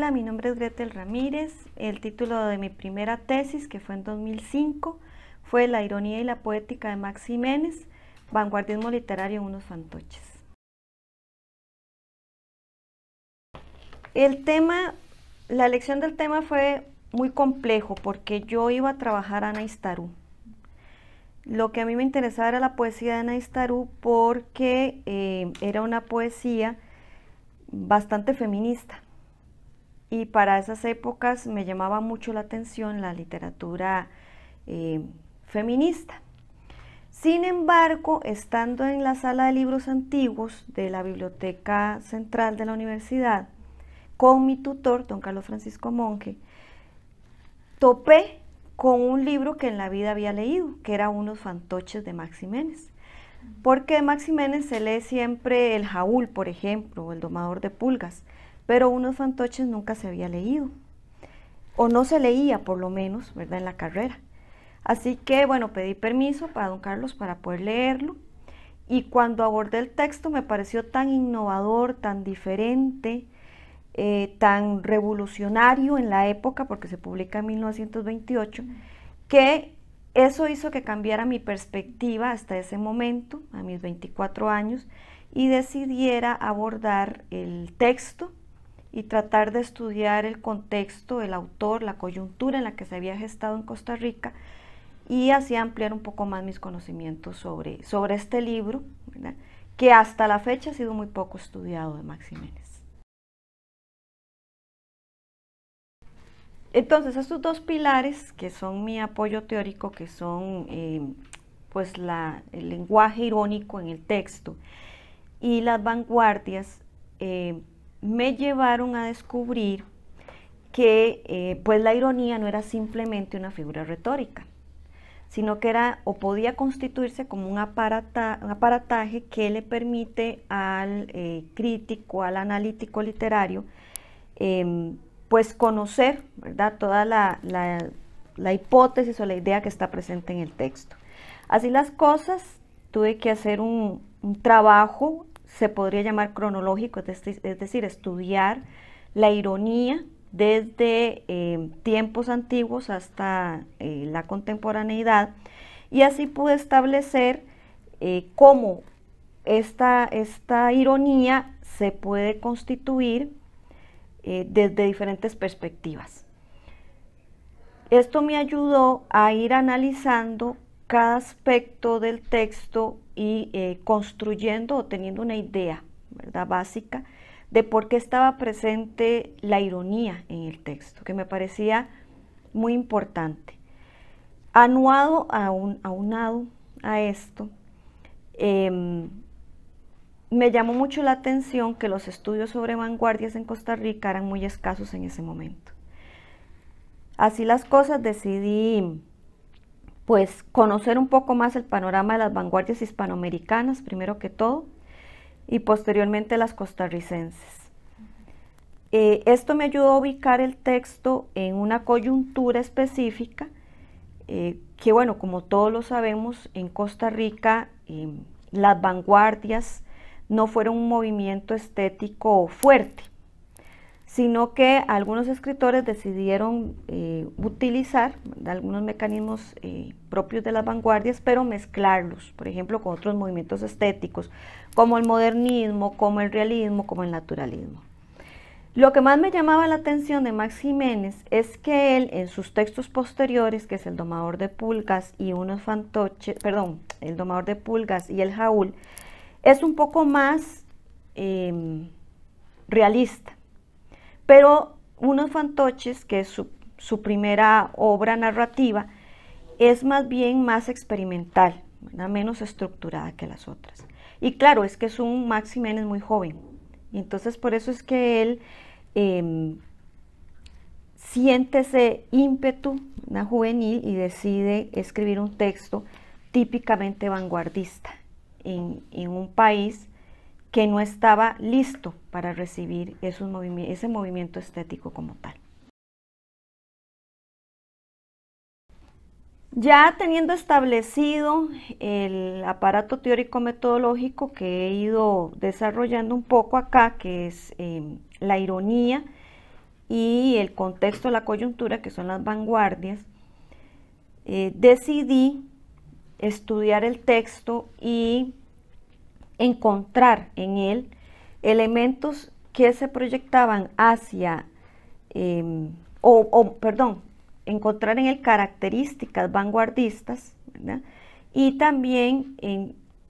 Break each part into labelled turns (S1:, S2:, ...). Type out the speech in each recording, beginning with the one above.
S1: Hola, mi nombre es Gretel Ramírez. El título de mi primera tesis, que fue en 2005, fue La ironía y la poética de Max Jiménez, vanguardismo literario en unos fantoches. La elección del tema fue muy complejo porque yo iba a trabajar a Anaïs Tarú. Lo que a mí me interesaba era la poesía de Anaïs Tarú porque era una poesía bastante feminista. Y para esas épocas me llamaba mucho la atención la literatura feminista. Sin embargo, estando en la sala de libros antiguos de la Biblioteca Central de la Universidad, con mi tutor, don Carlos Francisco Monge, topé con un libro que en la vida había leído, que era Unos fantoches de Max Jiménez. Porque de Max Jiménez se lee siempre El Jaúl, por ejemplo, o El domador de pulgas, pero Unos fantoches nunca se había leído, o no se leía por lo menos, ¿verdad?, en la carrera. Así que, bueno, pedí permiso para don Carlos para poder leerlo, y cuando abordé el texto me pareció tan innovador, tan diferente, tan revolucionario en la época, porque se publica en 1928, que eso hizo que cambiara mi perspectiva hasta ese momento, a mis 24 años, y decidiera abordar el texto y tratar de estudiar el contexto, el autor, la coyuntura en la que se había gestado en Costa Rica, y así ampliar un poco más mis conocimientos sobre este libro, ¿verdad?, que hasta la fecha ha sido muy poco estudiado, de Max Jiménez. Entonces, estos dos pilares, que son mi apoyo teórico, que son pues el lenguaje irónico en el texto y las vanguardias, me llevaron a descubrir que pues la ironía no era simplemente una figura retórica, sino que era o podía constituirse como un aparataje que le permite al crítico, al analítico literario, pues conocer, ¿verdad?, toda la hipótesis o la idea que está presente en el texto. Así las cosas, tuve que hacer un trabajo, se podría llamar cronológico, es decir, estudiar la ironía desde tiempos antiguos hasta la contemporaneidad, y así pude establecer cómo esta ironía se puede constituir desde diferentes perspectivas. Esto me ayudó a ir analizando cada aspecto del texto y construyendo o teniendo una idea, ¿verdad?, básica de por qué estaba presente la ironía en el texto, que me parecía muy importante. Aunado a esto, me llamó mucho la atención que los estudios sobre vanguardias en Costa Rica eran muy escasos en ese momento. Así las cosas, decidí pues conocer un poco más el panorama de las vanguardias hispanoamericanas, primero que todo, y posteriormente las costarricenses. Esto me ayudó a ubicar el texto en una coyuntura específica, que bueno, como todos lo sabemos, en Costa Rica las vanguardias no fueron un movimiento estético fuerte, sino que algunos escritores decidieron utilizar algunos mecanismos propios de las vanguardias, pero mezclarlos, por ejemplo, con otros movimientos estéticos, como el modernismo, como el realismo, como el naturalismo. Lo que más me llamaba la atención de Max Jiménez es que él, en sus textos posteriores, que es El domador de pulgas y Unos fantoches, perdón, El domador de pulgas y El Jaúl, es un poco más realista. Pero Unos fantoches, que es su primera obra narrativa, es más bien más experimental, ¿verdad?, menos estructurada que las otras. Y claro, es que es un Max Jiménez muy joven, y entonces por eso es que él siente ese ímpetu juvenil y decide escribir un texto típicamente vanguardista en un país que no estaba listo para recibir ese movimiento estético como tal. Ya teniendo establecido el aparato teórico-metodológico que he ido desarrollando un poco acá, que es la ironía y el contexto, la coyuntura, que son las vanguardias, decidí estudiar el texto y encontrar en él elementos que se proyectaban hacia, perdón, encontrar en él características vanguardistas, ¿verdad? Y también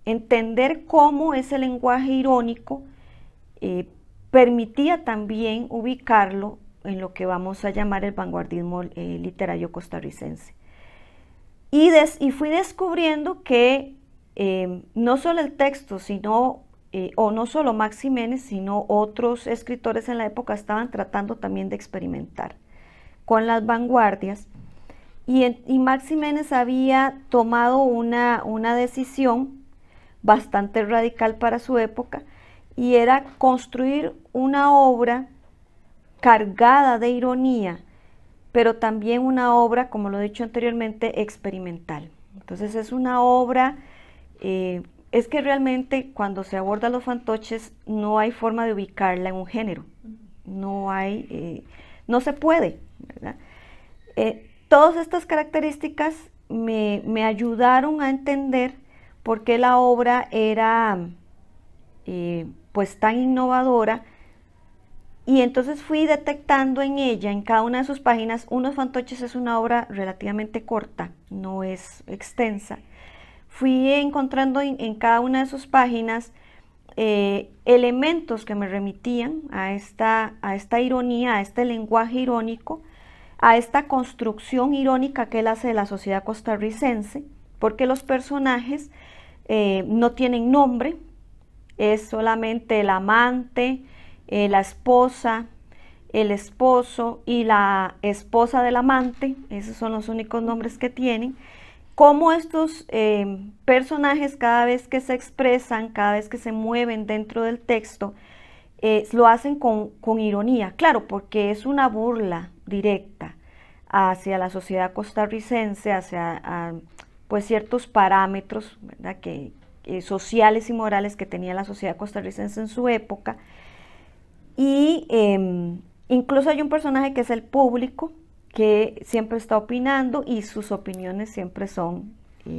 S1: entender cómo ese lenguaje irónico permitía también ubicarlo en lo que vamos a llamar el vanguardismo literario costarricense. Y fui descubriendo que no solo el texto, sino, o no solo Max Jiménez, sino otros escritores en la época estaban tratando también de experimentar con las vanguardias. Y Max Jiménez había tomado una decisión bastante radical para su época, y era construir una obra cargada de ironía, pero también una obra, como lo he dicho anteriormente, experimental. Entonces es una obra, es que realmente cuando se aborda los fantoches no hay forma de ubicarla en un género, no se puede, ¿verdad? Todas estas características me ayudaron a entender por qué la obra era pues tan innovadora, y entonces fui detectando en ella, en cada una de sus páginas. Unos fantoches es una obra relativamente corta, no es extensa. Fui encontrando en cada una de sus páginas elementos que me remitían a esta ironía, a este lenguaje irónico, a esta construcción irónica que él hace de la sociedad costarricense, porque los personajes no tienen nombre, es solamente el amante, la esposa, el esposo y la esposa del amante. Esos son los únicos nombres que tienen. Cómo estos personajes, cada vez que se expresan, cada vez que se mueven dentro del texto, lo hacen con ironía, claro, porque es una burla directa hacia la sociedad costarricense, hacia pues ciertos parámetros, ¿verdad?, sociales y morales que tenía la sociedad costarricense en su época. Y incluso hay un personaje que es el público, que siempre está opinando, y sus opiniones siempre son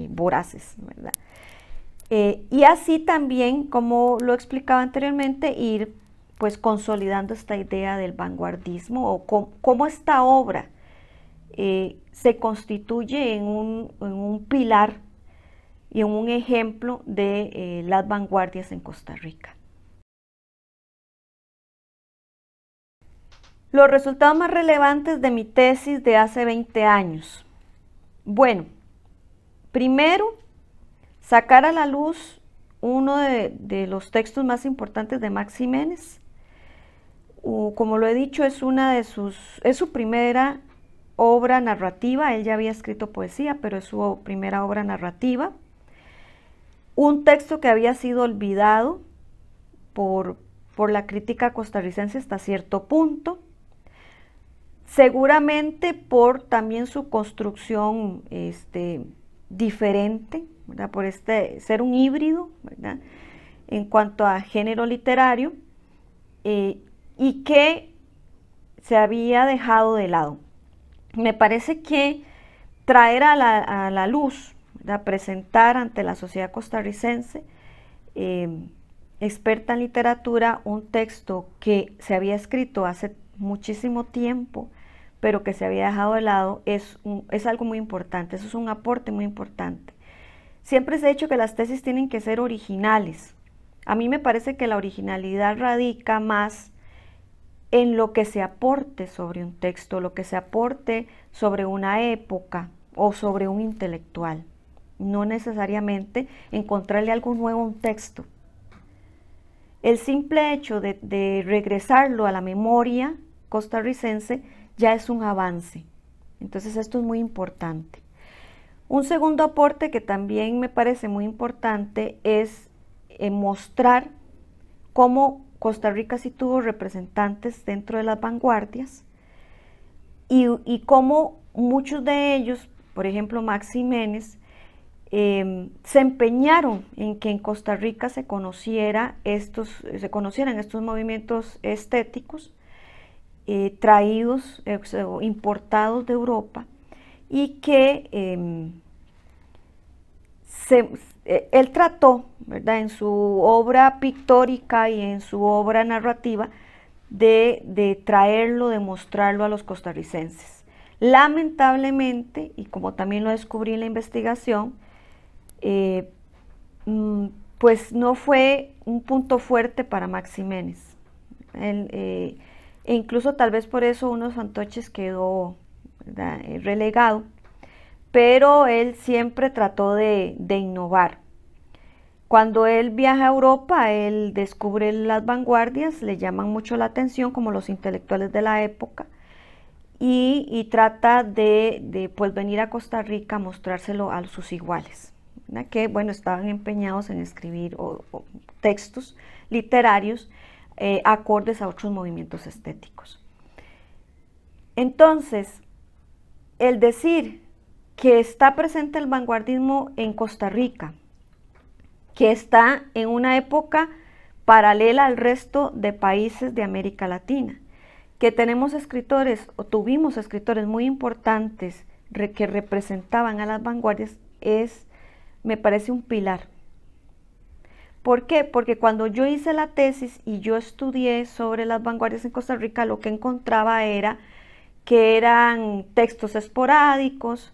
S1: voraces, ¿verdad? Y así también, como lo explicaba anteriormente, ir pues consolidando esta idea del vanguardismo, o cómo esta obra se constituye en un pilar y en un ejemplo de las vanguardias en Costa Rica. Los resultados más relevantes de mi tesis de hace 20 años. Bueno, primero, sacar a la luz uno de los textos más importantes de Max Jiménez. Como lo he dicho, es su primera obra narrativa. Él ya había escrito poesía, pero es su primera obra narrativa. Un texto que había sido olvidado por la crítica costarricense hasta cierto punto, seguramente por también su construcción diferente, ¿verdad?, por ser un híbrido, ¿verdad?, en cuanto a género literario, y que se había dejado de lado. Me parece que traer a la luz, ¿verdad?, presentar ante la sociedad costarricense, experta en literatura, un texto que se había escrito hace muchísimo tiempo, pero que se había dejado de lado, es algo muy importante. Eso es un aporte muy importante. Siempre se ha dicho que las tesis tienen que ser originales. A mí me parece que la originalidad radica más en lo que se aporte sobre un texto, lo que se aporte sobre una época o sobre un intelectual. No necesariamente encontrarle algo nuevo a un texto. El simple hecho de regresarlo a la memoria costarricense ya es un avance. Entonces esto es muy importante. Un segundo aporte que también me parece muy importante es mostrar cómo Costa Rica sí tuvo representantes dentro de las vanguardias, y cómo muchos de ellos, por ejemplo Max Jiménez, se empeñaron en que en Costa Rica se conocieran estos movimientos estéticos, traídos, importados de Europa, y que él trató, ¿verdad?, en su obra pictórica y en su obra narrativa, de traerlo, de mostrarlo a los costarricenses. Lamentablemente, y como también lo descubrí en la investigación, pues no fue un punto fuerte para Max Jiménez. E incluso tal vez por eso Unos Fantoches quedó, ¿verdad?, relegado, pero él siempre trató de innovar. Cuando él viaja a Europa, él descubre las vanguardias, le llaman mucho la atención como los intelectuales de la época, y trata de pues venir a Costa Rica a mostrárselo a sus iguales, ¿verdad?, que bueno, estaban empeñados en escribir o textos literarios acordes a otros movimientos estéticos. Entonces, el decir que está presente el vanguardismo en Costa Rica, que está en una época paralela al resto de países de América Latina, que tenemos escritores o tuvimos escritores muy importantes que representaban a las vanguardias, me parece un pilar. ¿Por qué? Porque cuando yo hice la tesis y yo estudié sobre las vanguardias en Costa Rica, lo que encontraba era que eran textos esporádicos,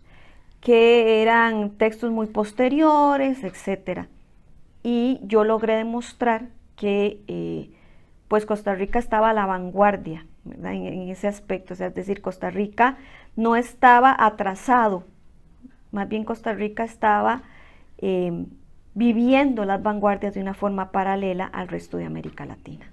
S1: que eran textos muy posteriores, etcétera. Y yo logré demostrar que pues Costa Rica estaba a la vanguardia, ¿verdad?, en ese aspecto. O sea, es decir, Costa Rica no estaba atrasado, más bien Costa Rica estaba viviendo las vanguardias de una forma paralela al resto de América Latina.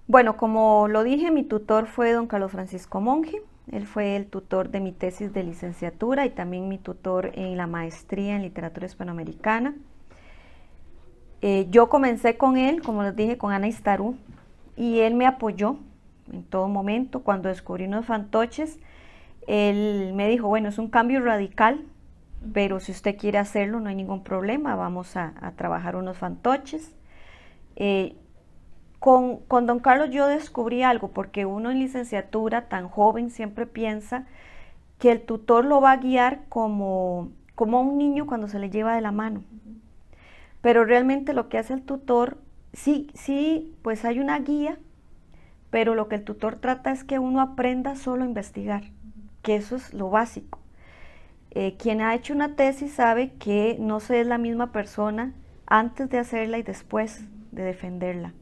S1: Bueno, como lo dije, mi tutor fue don Carlos Francisco Monge. Él fue el tutor de mi tesis de licenciatura y también mi tutor en la maestría en literatura hispanoamericana. Yo comencé con él, como les dije, con Ana Istarú, y él me apoyó en todo momento. Cuando descubrí Unos Fantoches, él me dijo, bueno, es un cambio radical, pero si usted quiere hacerlo no hay ningún problema, vamos a trabajar Unos Fantoches. Con don Carlos yo descubrí algo, porque uno en licenciatura tan joven siempre piensa que el tutor lo va a guiar como a un niño cuando se le lleva de la mano. Pero realmente lo que hace el tutor, sí, pues hay una guía, pero lo que el tutor trata es que uno aprenda solo a investigar, que eso es lo básico. Quien ha hecho una tesis sabe que no se es la misma persona antes de hacerla y después de defenderla.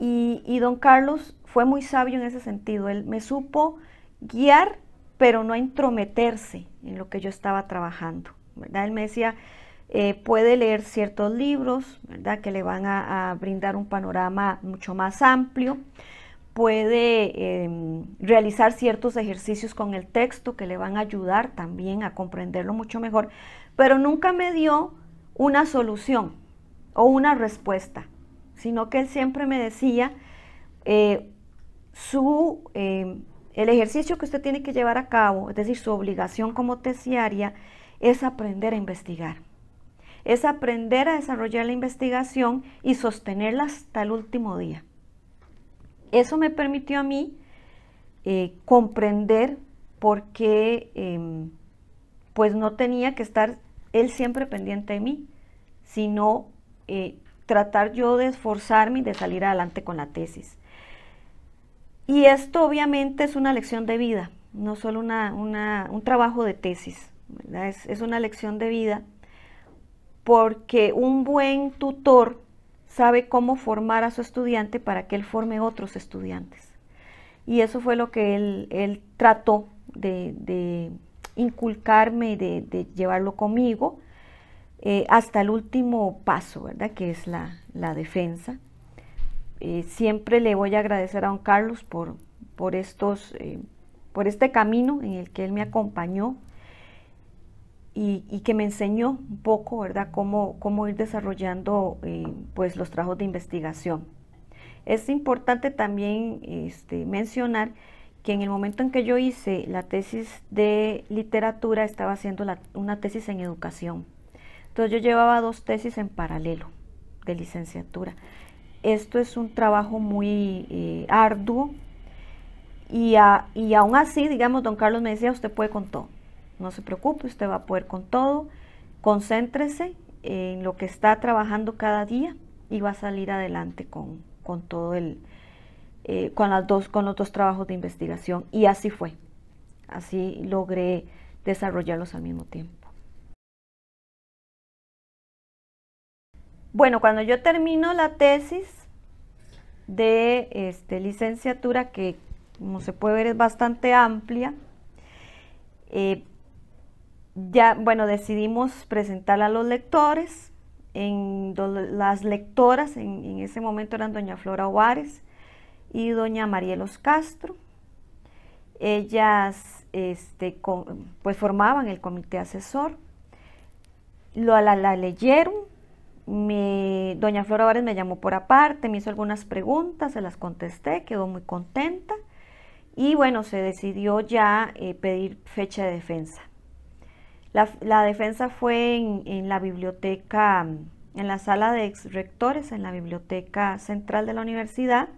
S1: Y don Carlos fue muy sabio en ese sentido. Él me supo guiar, pero no intrometerse en lo que yo estaba trabajando, ¿verdad? Él me decía, puede leer ciertos libros, ¿verdad?, que le van a brindar un panorama mucho más amplio. Puede realizar ciertos ejercicios con el texto que le van a ayudar también a comprenderlo mucho mejor, pero nunca me dio una solución o una respuesta, sino que él siempre me decía, el ejercicio que usted tiene que llevar a cabo, es decir, su obligación como tesiaria, es aprender a investigar, es aprender a desarrollar la investigación y sostenerla hasta el último día. Eso me permitió a mí comprender por qué pues no tenía que estar él siempre pendiente de mí, sino tratar yo de esforzarme y de salir adelante con la tesis. Y esto obviamente es una lección de vida, no solo un trabajo de tesis, ¿verdad? Es una lección de vida, porque un buen tutor sabe cómo formar a su estudiante para que él forme otros estudiantes. Y eso fue lo que él trató de inculcarme y de llevarlo conmigo hasta el último paso, ¿verdad?, que es la defensa. Siempre le voy a agradecer a don Carlos por este camino en el que él me acompañó y que me enseñó un poco, ¿verdad?, cómo ir desarrollando pues los trabajos de investigación. Es importante también mencionar que en el momento en que yo hice la tesis de literatura, estaba haciendo una tesis en educación. Entonces yo llevaba 2 tesis en paralelo de licenciatura. esto es un trabajo muy arduo y aún así, digamos, don Carlos me decía, usted puede con todo, no se preocupe, usted va a poder con todo, concéntrese en lo que está trabajando cada día y va a salir adelante con todo con los dos trabajos de investigación. Y así fue, así logré desarrollarlos al mismo tiempo. Bueno, cuando yo termino la tesis de licenciatura, que como se puede ver es bastante amplia, ya, bueno, decidimos presentarla a los lectores. Las lectoras en ese momento eran doña Flora Ovares y doña Marielos Castro. Ellas pues formaban el comité asesor. La leyeron. Doña Flora Ovares me llamó por aparte, me hizo algunas preguntas, se las contesté, quedó muy contenta. Y bueno, se decidió ya pedir fecha de defensa. La defensa fue en la biblioteca, en la sala de exrectores, en la biblioteca central de la universidad.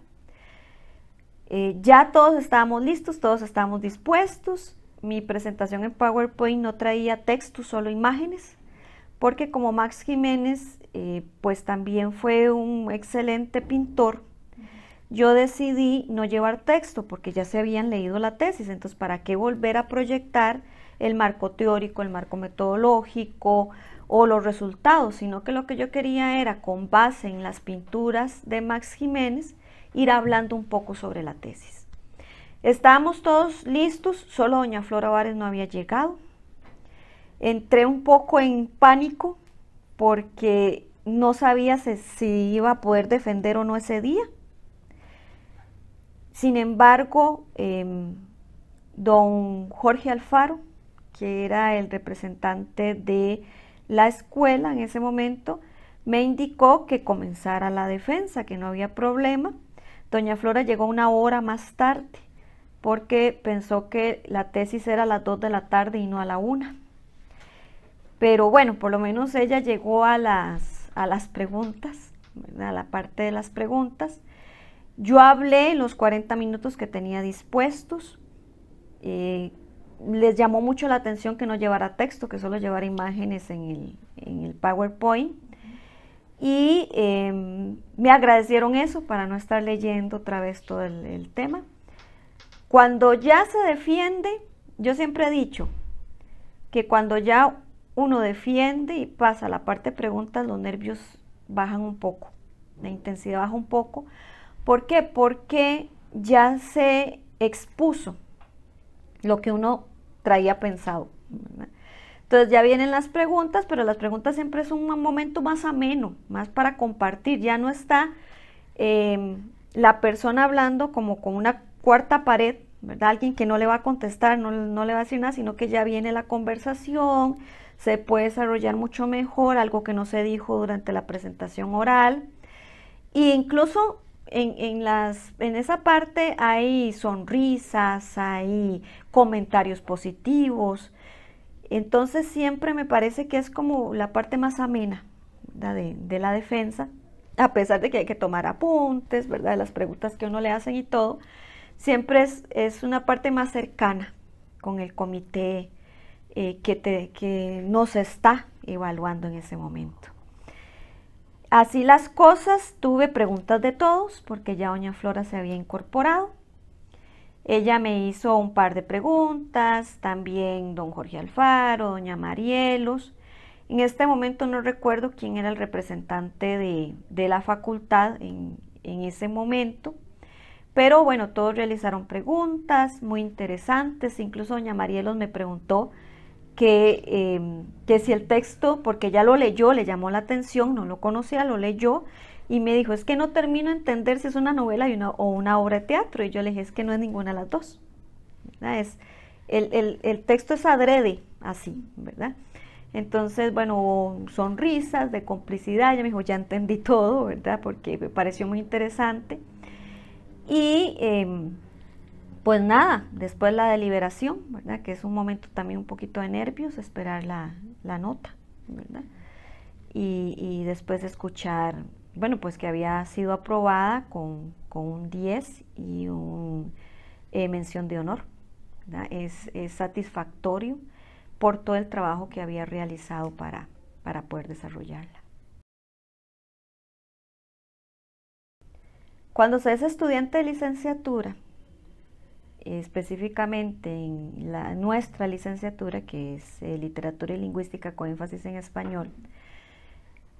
S1: Ya todos estábamos listos, todos estábamos dispuestos. Mi presentación en PowerPoint no traía texto, solo imágenes, porque como Max Jiménez, pues también fue un excelente pintor, yo decidí no llevar texto porque ya se habían leído la tesis, entonces ¿para qué volver a proyectar el marco teórico, el marco metodológico o los resultados? Sino que lo que yo quería era, con base en las pinturas de Max Jiménez, ir hablando un poco sobre la tesis. Estábamos todos listos, solo doña Flora Ovares no había llegado. Entré un poco en pánico porque no sabía si iba a poder defender o no ese día. Sin embargo, don Jorge Alfaro, que era el representante de la escuela en ese momento, me indicó que comenzara la defensa, que no había problema. Doña Flora llegó una hora más tarde porque pensó que la tesis era a las 2 de la tarde y no a la 1. Pero bueno, por lo menos ella llegó a las preguntas, ¿verdad? A la parte de las preguntas. Yo hablé los 40 minutos que tenía dispuestos. Les llamó mucho la atención que no llevara texto, que solo llevara imágenes en el PowerPoint. Y me agradecieron eso para no estar leyendo otra vez todo el tema. Cuando ya se defiende, yo siempre he dicho que cuando ya uno defiende y pasa a la parte de preguntas, los nervios bajan un poco, la intensidad baja un poco. ¿Por qué? Porque ya se expuso lo que uno traía pensado, ¿verdad? Entonces ya vienen las preguntas, pero las preguntas siempre es un momento más ameno, más para compartir. Ya no está la persona hablando como con una cuarta pared, ¿verdad? Alguien que no le va a contestar, no le va a decir nada, sino que ya viene la conversación, se puede desarrollar mucho mejor, algo que no se dijo durante la presentación oral. E incluso en esa parte hay sonrisas, hay comentarios positivos. Entonces siempre me parece que es como la parte más amena, ¿verdad? de la defensa, a pesar de que hay que tomar apuntes, ¿verdad? De las preguntas que uno le hacen y todo, siempre es una parte más cercana con el comité que nos está evaluando en ese momento. Así las cosas, tuve preguntas de todos porque ya doña Flora se había incorporado. Ella me hizo un par de preguntas, también don Jorge Alfaro, doña Marielos. En este momento no recuerdo quién era el representante de la facultad en ese momento, pero bueno, todos realizaron preguntas muy interesantes. Incluso doña Marielos me preguntó que si el texto, porque ya lo leyó, le llamó la atención, no lo conocía, lo leyó y me dijo, es que no termino de entender si es una novela o una obra de teatro. Y yo le dije, es que no es ninguna de las dos, ¿verdad? El texto es adrede, así, ¿verdad? Entonces, bueno, sonrisas de complicidad. Ella me dijo, ya entendí todo, ¿verdad? Porque me pareció muy interesante. Y pues nada, después la deliberación, ¿verdad? Que es un momento también un poquito de nervios, esperar la nota, ¿verdad? Y después escuchar bueno, pues que había sido aprobada con un 10 y una mención de honor. Es satisfactorio por todo el trabajo que había realizado para poder desarrollarla. Cuando se es estudiante de licenciatura, específicamente en nuestra licenciatura, que es literatura y lingüística con énfasis en español,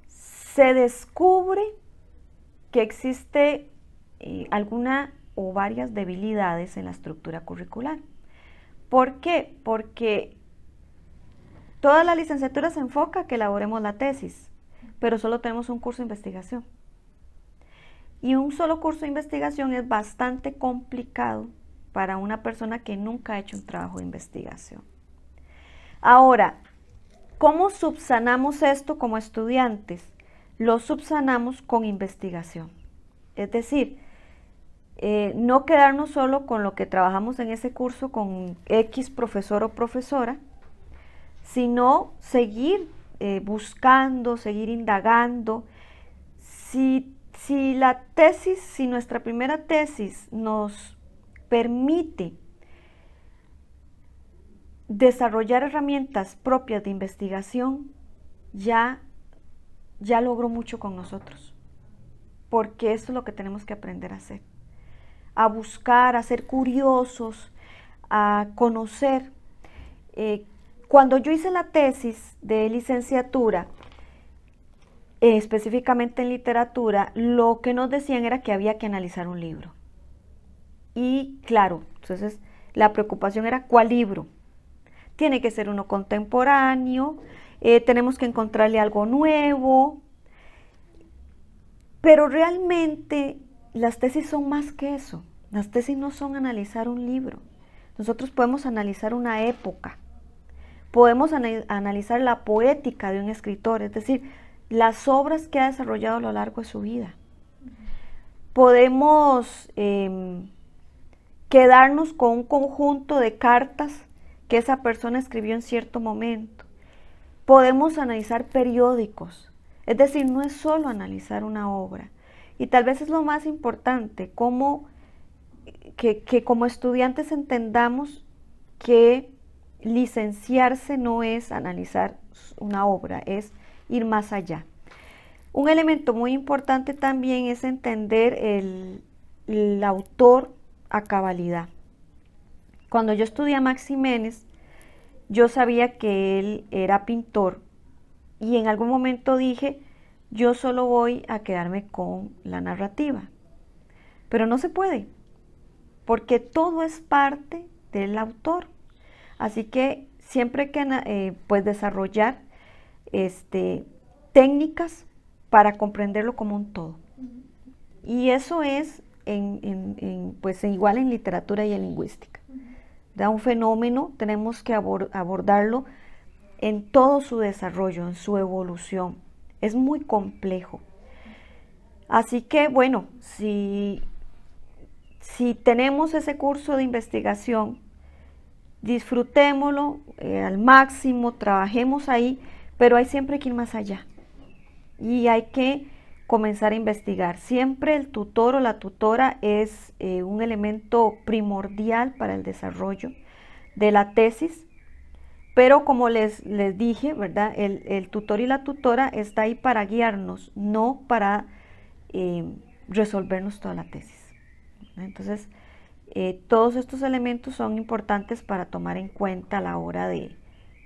S1: se descubre que existe alguna o varias debilidades en la estructura curricular. ¿Por qué? Porque toda la licenciatura se enfoca a que elaboremos la tesis, pero solo tenemos un curso de investigación. Y un solo curso de investigación es bastante complicado para una persona que nunca ha hecho un trabajo de investigación. Ahora, ¿cómo subsanamos esto como estudiantes? Lo subsanamos con investigación. Es decir, no quedarnos solo con lo que trabajamos en ese curso con X profesor o profesora, sino seguir buscando, seguir indagando. Si nuestra primera tesis nos permite desarrollar herramientas propias de investigación, ya logró mucho con nosotros, porque eso es lo que tenemos que aprender a hacer, a buscar, a ser curiosos, a conocer. Cuando yo hice la tesis de licenciatura, específicamente en literatura, lo que nos decían era que había que analizar un libro. Y claro, entonces la preocupación era ¿cuál libro? Tiene que ser uno contemporáneo, tenemos que encontrarle algo nuevo, pero realmente las tesis son más que eso. Las tesis no son analizar un libro. Nosotros podemos analizar una época, podemos analizar la poética de un escritor, es decir, las obras que ha desarrollado a lo largo de su vida. Podemos quedarnos con un conjunto de cartas que esa persona escribió en cierto momento. Podemos analizar periódicos, es decir, no es solo analizar una obra. Y tal vez es lo más importante, que como estudiantes entendamos que licenciarse no es analizar una obra, es ir más allá. Un elemento muy importante también es entender el autor a cabalidad. Cuando yo estudié a Max Jiménez, yo sabía que él era pintor y en algún momento dije, yo solo voy a quedarme con la narrativa. Pero no se puede, porque todo es parte del autor. Así que siempre hay que pues desarrollar técnicas para comprenderlo como un todo. Y eso es pues igual en literatura y en lingüística. Da un fenómeno, tenemos que abordarlo en todo su desarrollo, en su evolución. Es muy complejo. Así que bueno, si tenemos ese curso de investigación, disfrutémoslo al máximo, trabajemos ahí, pero hay siempre que ir más allá. Y hay que comenzar a investigar. Siempre el tutor o la tutora es un elemento primordial para el desarrollo de la tesis, pero como les dije, ¿verdad? El tutor y la tutora está ahí para guiarnos, no para resolvernos toda la tesis. Entonces, todos estos elementos son importantes para tomar en cuenta a la hora de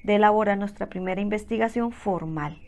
S1: elaborar nuestra primera investigación formal.